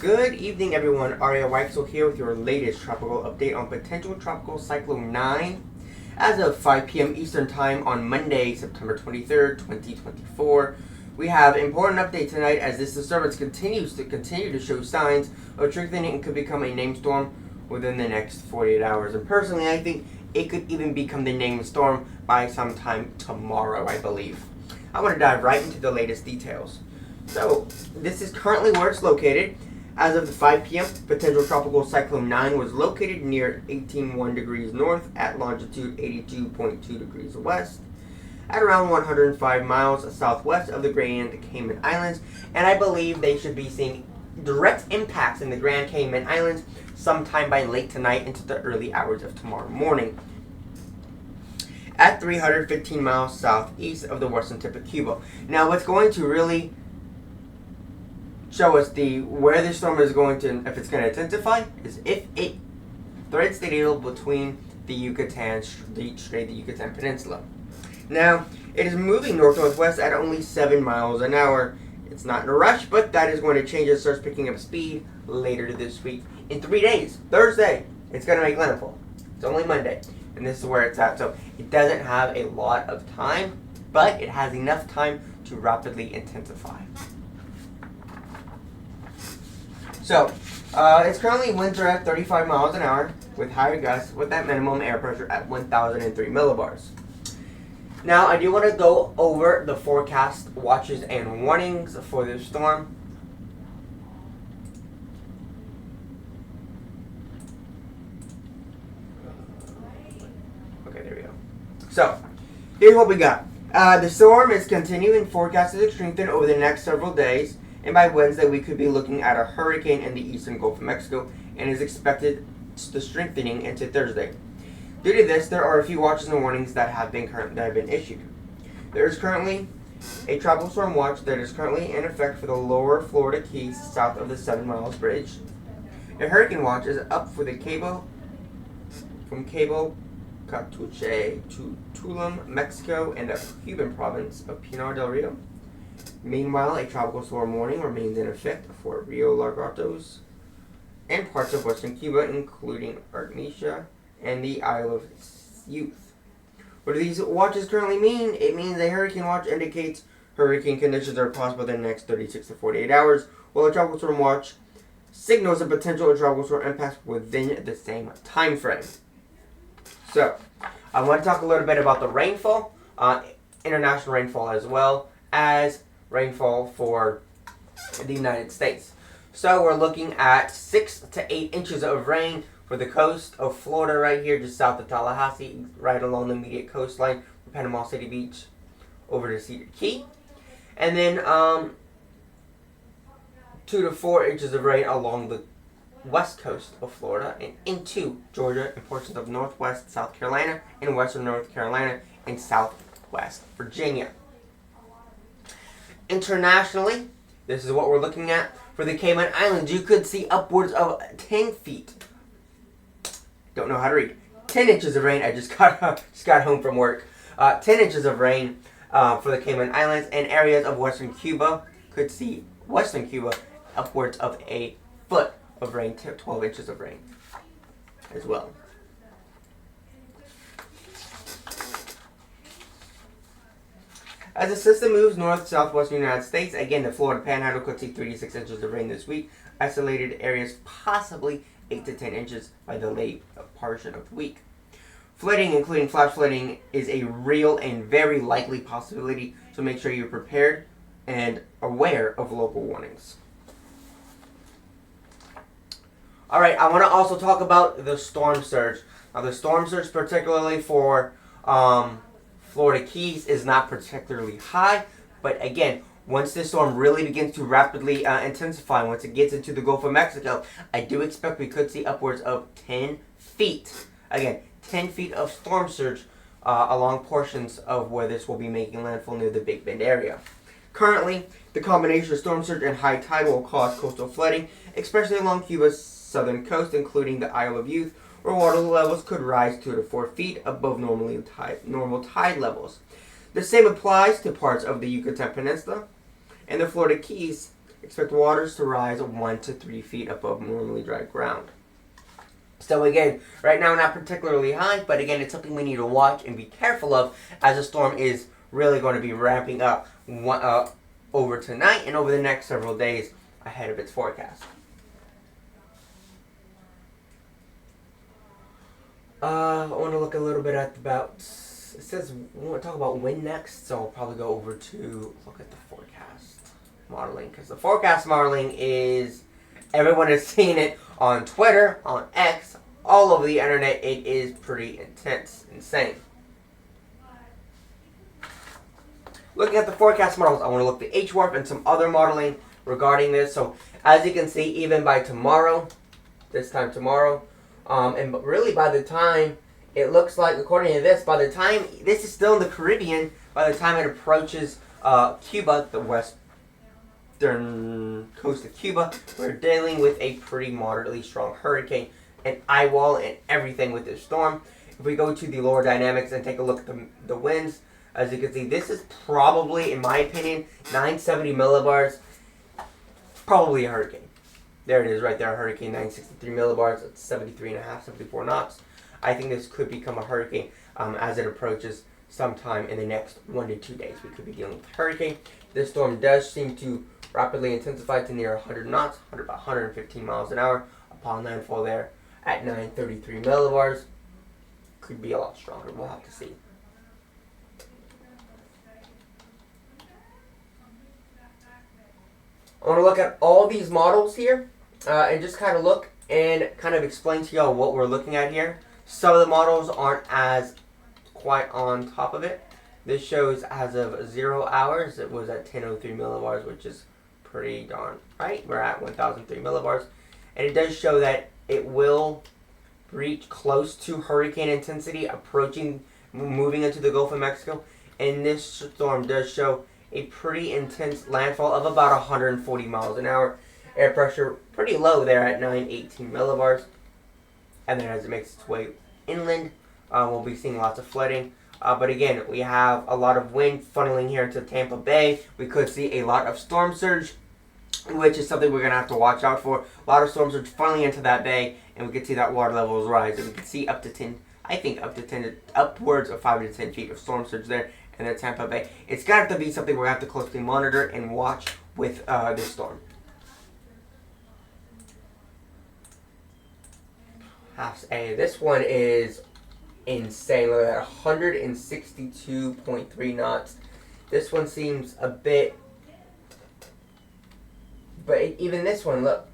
Good evening, everyone. Aria Weitzel here with your latest tropical update on Potential Tropical Cyclone 9. As of 5 p.m. Eastern Time on Monday, September 23rd, 2024, we have important update tonight as this disturbance continues to show signs of strengthening and could become a named storm within the next 48 hours. And personally, I think it could even become the named storm by sometime tomorrow, I believe. I want to dive right into the latest details. So, this is currently where it's located. As of the 5 p.m., Potential Tropical Cyclone 9 was located near 18.1 degrees north at longitude 82.2 degrees west, at around 105 miles southwest of the Grand Cayman Islands, and I believe they should be seeing direct impacts in the Grand Cayman Islands sometime by late tonight into the early hours of tomorrow morning, at 315 miles southeast of the western tip of Cuba. Now, what's going to really show us where the storm is going to, if it's going to intensify, is if it threads the needle between the Yucatan Strait, the Yucatan Peninsula. Now, it is moving north-northwest at only 7 miles an hour. It's not in a rush, but that is going to change. It starts picking up speed later this week. In 3 days, Thursday, it's going to make landfall. It's only Monday, and this is where it's at. So it doesn't have a lot of time, but it has enough time to rapidly intensify. So, it's currently winds are at 35 miles an hour with higher gusts with that minimum air pressure at 1,003 millibars. Now, I do want to go over the forecast watches and warnings for this storm. Okay, there we go. So, here's what we got. The storm is continuing forecasted to strengthen over the next several days. And by Wednesday, we could be looking at a hurricane in the eastern Gulf of Mexico and is expected to strengthening into Thursday. Due to this, there are a few watches and warnings that have been issued. There is currently a tropical storm watch that is currently in effect for the lower Florida Keys south of the 7 Miles Bridge. A hurricane watch is up for the from Cabo Catuche to Tulum, Mexico, and the Cuban province of Pinar del Rio. Meanwhile, a tropical storm warning remains in effect for Rio Largatos and parts of western Cuba, including Artemisia and the Isle of Youth. What do these watches currently mean? It means a hurricane watch indicates hurricane conditions are possible in the next 36 to 48 hours, while a tropical storm watch signals a potential tropical storm impacts within the same time frame. So, I want to talk a little bit about the rainfall, international rainfall as well as rainfall for the United States. So we're looking at 6 to 8 inches of rain for the coast of Florida right here, just south of Tallahassee, right along the immediate coastline from Panama City Beach over to Cedar Key. And then 2 to 4 inches of rain along the west coast of Florida and into Georgia and portions of northwest South Carolina and western North Carolina and southwest Virginia. Internationally, this is what we're looking at. For the Cayman Islands, you could see upwards of 10 feet. Don't know how to read. 10 inches of rain. I just got home from work. 10 inches of rain for the Cayman Islands, and areas of western Cuba could see western Cuba upwards of a foot of rain to 12 inches of rain as well. As the system moves north-southwestern United States, again, the Florida Panhandle could see 3 to 6 inches of rain this week. Isolated areas possibly 8 to 10 inches by the late portion of the week. Flooding, including flash flooding, is a real and very likely possibility, so make sure you're prepared and aware of local warnings. Alright, I want to also talk about the storm surge. Now, the storm surge, particularly for Florida Keys, is not particularly high, but again, once this storm really begins to rapidly intensify, once it gets into the Gulf of Mexico, I do expect we could see upwards of 10 feet. Again, 10 feet of storm surge along portions of where this will be making landfall near the Big Bend area. Currently, the combination of storm surge and high tide will cause coastal flooding, especially along Cuba's southern coast, including the Isle of Youth, where water levels could rise 2 to 4 feet above normal tide levels. The same applies to parts of the Yucatan Peninsula and the Florida Keys, expect waters to rise 1 to 3 feet above normally dry ground. So again, right now not particularly high, but again, it's something we need to watch and be careful of, as the storm is really going to be ramping up over tonight and over the next several days ahead of its forecast. I want to look a little bit at it says we want to talk about wind next, so I'll probably go over to look at the forecast modeling, because the forecast modeling is, everyone is seeing it on Twitter, on X, all over the internet. It is pretty intense, insane. Looking at the forecast models, I want to look at the HWARP and some other modeling regarding this. So as you can see, even by tomorrow, this time tomorrow, and really by the time, it looks like, according to this, by the time, this is still in the Caribbean, by the time it approaches Cuba, the western coast of Cuba, we're dealing with a pretty moderately strong hurricane, an eye wall and everything with this storm. If we go to the lower dynamics and take a look at the winds, as you can see, this is probably, in my opinion, 970 millibars, probably a hurricane. There it is right there, hurricane 963 millibars, it's 73.5, 74 knots. I think this could become a hurricane as it approaches sometime in the next 1 to 2 days. We could be dealing with a hurricane. This storm does seem to rapidly intensify to near 100 knots, about 115 miles an hour upon landfall there at 933 millibars. Could be a lot stronger. We'll have to see. I want to look at all these models here and just kind of look and kind of explain to y'all what we're looking at here. Some of the models aren't as quite on top of it. This shows as of 0 hours, it was at 1003 millibars, which is pretty darn right. We're at 1003 millibars. And it does show that it will reach close to hurricane intensity, moving into the Gulf of Mexico. And this storm does show a pretty intense landfall of about 140 miles an hour. Air pressure pretty low there at 918 millibars. And then as it makes its way inland, we'll be seeing lots of flooding. But again, we have a lot of wind funneling here into Tampa Bay. We could see a lot of storm surge, which is something we're going to have to watch out for. A lot of storm surge funneling into that bay, and we could see that water levels rise. And we could see up to 10, I think upwards of 5 to 10 feet of storm surge there in the Tampa Bay. It's going to have to be something we're going to have to closely monitor and watch with this storm. This one is insane. Look at that, 162.3 knots. This one seems a bit, but even this one, look,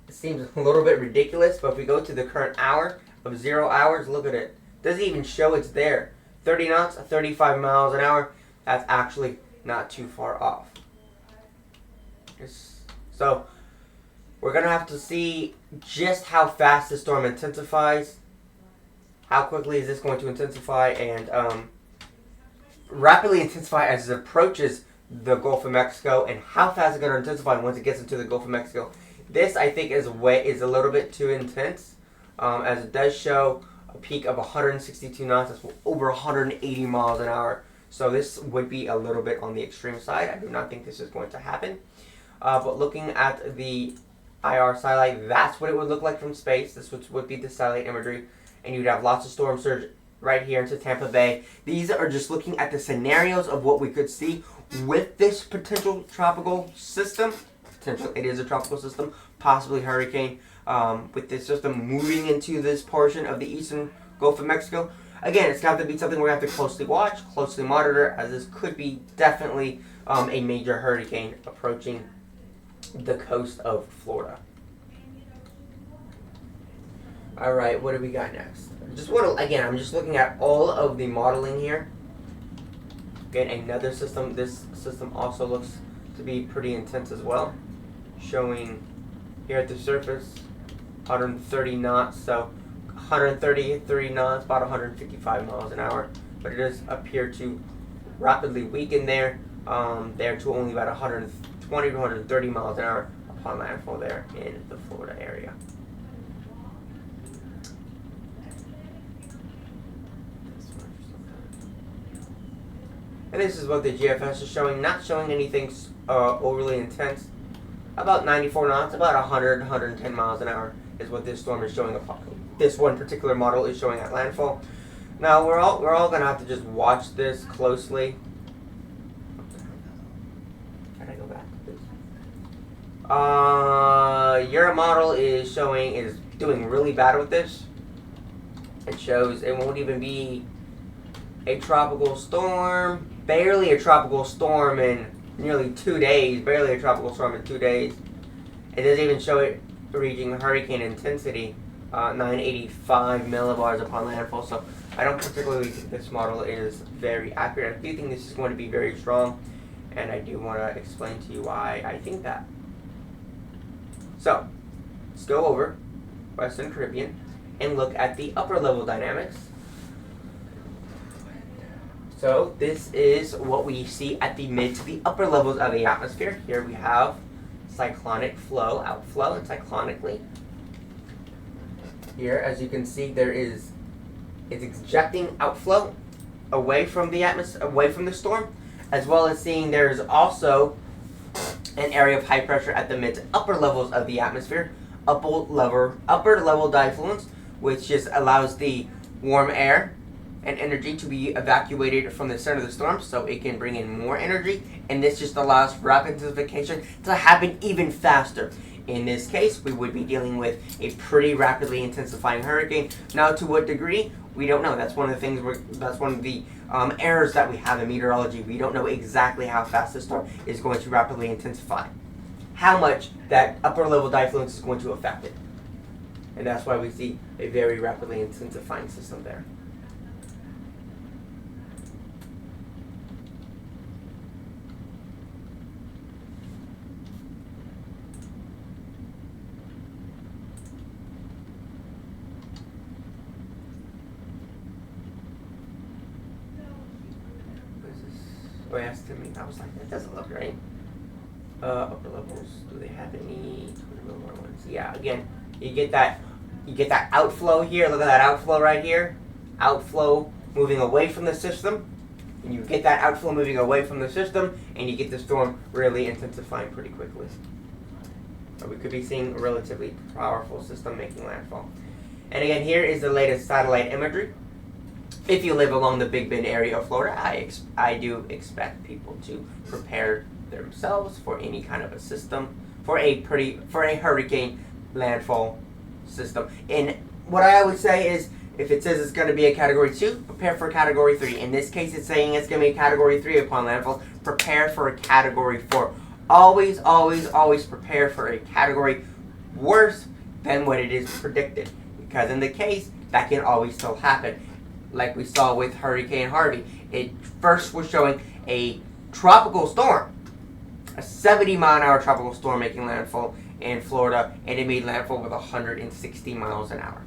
it seems a little bit ridiculous. But if we go to the current hour of 0 hours, look at it. Doesn't even show it's there. 30 knots, 35 miles an hour. That's actually not too far off. So we're going to have to see just how fast the storm intensifies. How quickly is this going to intensify and rapidly intensify as it approaches the Gulf of Mexico, and how fast it's going to intensify once it gets into the Gulf of Mexico. This, I think, is a little bit too intense, as it does show a peak of 162 knots. That's over 180 miles an hour. So this would be a little bit on the extreme side. I do not think this is going to happen. But looking at the IR satellite, that's what it would look like from space. This would be the satellite imagery. And you'd have lots of storm surge right here into Tampa Bay. These are just looking at the scenarios of what we could see with this potential tropical system. It is a tropical system, possibly hurricane, with this system moving into this portion of the eastern Gulf of Mexico. Again, it's got to be something we're going to have to closely watch, closely monitor, as this could be definitely a major hurricane approaching the coast of Florida. All right, what do we got next? I'm just looking at all of the modeling here. Again, another system. This system also looks to be pretty intense as well. Showing here at the surface 130 knots, so 133 knots, about 155 miles an hour. But it does appear to rapidly weaken there to only about 120 to 130 miles an hour upon landfall there in the Florida area. And this is what the GFS is showing, not showing anything overly intense. about 94 knots, about 100, 110 miles an hour is what this storm is showing. This one particular model is showing at landfall. Now we're all gonna have to just watch this closely. Can I go back, please? Your model is doing really bad with this. It shows it won't even be a tropical storm, barely a tropical storm in nearly 2 days, barely a tropical storm in 2 days. It doesn't even show it reaching hurricane intensity, 985 millibars upon landfall. So I don't particularly think this model is very accurate. I do think this is going to be very strong, and I do want to explain to you why I think that. So let's go over Western Caribbean and look at the upper level dynamics. So this is what we see at the mid to the upper levels of the atmosphere. Here we have cyclonic flow, outflow, and cyclonically. Here, as you can see, it's ejecting outflow away from the atmosphere, away from the storm, as well as seeing there's also an area of high pressure at the mid to upper levels of the atmosphere, upper level diffluence, which just allows the warm air and energy to be evacuated from the center of the storm so it can bring in more energy, and this just allows rapid intensification to happen even faster. In this case, we would be dealing with a pretty rapidly intensifying hurricane. Now, to what degree, we don't know. That's one of the things. That's one of the errors that we have in meteorology. We don't know exactly how fast the storm is going to rapidly intensify, how much that upper level diffluence is going to affect it, and that's why we see a very rapidly intensifying system there. Oh, I asked him, I was like, that doesn't look right. Upper levels, do they have any 20 millibar ones? Yeah, again, you get that outflow here. Look at that outflow right here. Outflow moving away from the system. And you get that outflow moving away from the system, and you get the storm really intensifying pretty quickly. So we could be seeing a relatively powerful system making landfall. And again, here is the latest satellite imagery. If you live along the Big Bend area of Florida, I do expect people to prepare themselves for any kind of a system, for a hurricane landfall system. And what I would say is, if it says it's going to be a Category 2, prepare for a Category 3. In this case, it's saying it's going to be a Category 3 upon landfall. Prepare for a Category 4. Always, always, always prepare for a category worse than what it is predicted. Because in the case, that can always still happen. Like we saw with Hurricane Harvey. It first was showing a tropical storm, a 70-mile-an-hour tropical storm making landfall in Florida, and it made landfall with 160 miles an hour.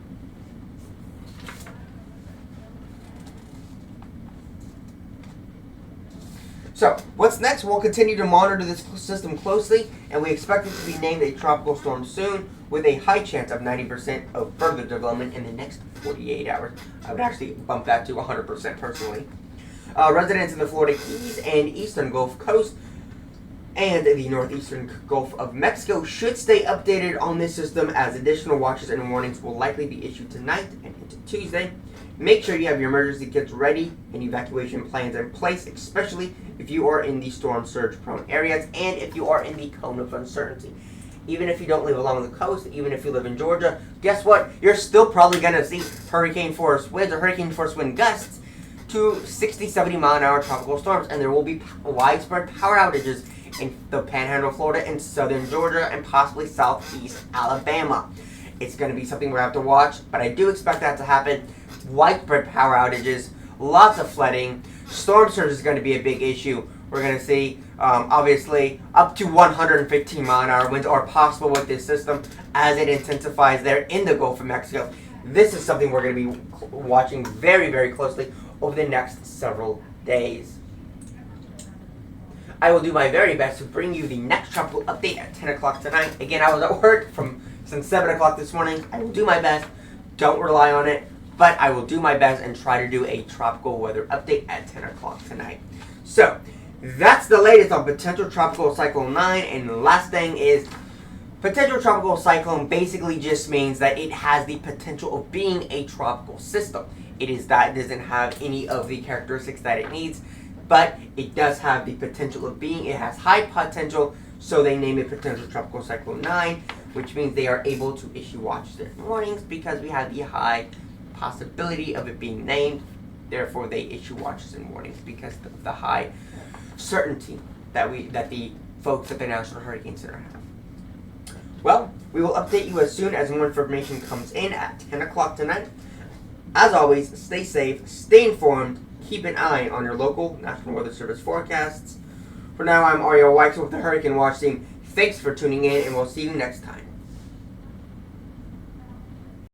So, what's next? We'll continue to monitor this system closely, and we expect it to be named a tropical storm soon, with a high chance of 90% of further development in the next 48 hours. I would actually bump that to 100% personally. Residents in the Florida Keys and eastern Gulf Coast and the northeastern Gulf of Mexico should stay updated on this system, as additional watches and warnings will likely be issued tonight and into Tuesday. Make sure you have your emergency kits ready and evacuation plans in place, especially if you are in the storm surge prone areas and if you are in the cone of uncertainty. Even if you don't live along the coast, even if you live in Georgia, guess what? You're still probably going to see hurricane force winds or hurricane force wind gusts to 60, 70 mile an hour tropical storms, and there will be widespread power outages in the Panhandle of Florida and southern Georgia and possibly southeast Alabama. It's going to be something we're going to have to watch, but I do expect that to happen. Widespread power outages, lots of flooding, storm surge is going to be a big issue. We're going to see, obviously, up to 115 mile an hour winds are possible with this system as it intensifies there in the Gulf of Mexico. This is something we're going to be watching very, very closely over the next several days. I will do my very best to bring you the next tropical update at 10 o'clock tonight. Again, I was at work since 7 o'clock this morning. I will do my best. Don't rely on it, but I will do my best and try to do a tropical weather update at 10 o'clock tonight. So, that's the latest on Potential Tropical Cyclone 9, and the last thing is, Potential tropical cyclone basically just means that it has the potential of being a tropical system. It doesn't have any of the characteristics that it needs, but it does have the potential of being. It has high potential, so they name it Potential Tropical Cyclone 9, which means they are able to issue watches and warnings because we have the high possibility of it being named. Therefore, they issue watches and warnings because of the high certainty that the folks at the National Hurricane Center have. Well, we will update you as soon as more information comes in at 10 o'clock tonight. As always, stay safe, stay informed, keep an eye on your local National Weather Service forecasts. For now, I'm Ariel Weichel with the Hurricane Watch Team. Thanks for tuning in, and we'll see you next time.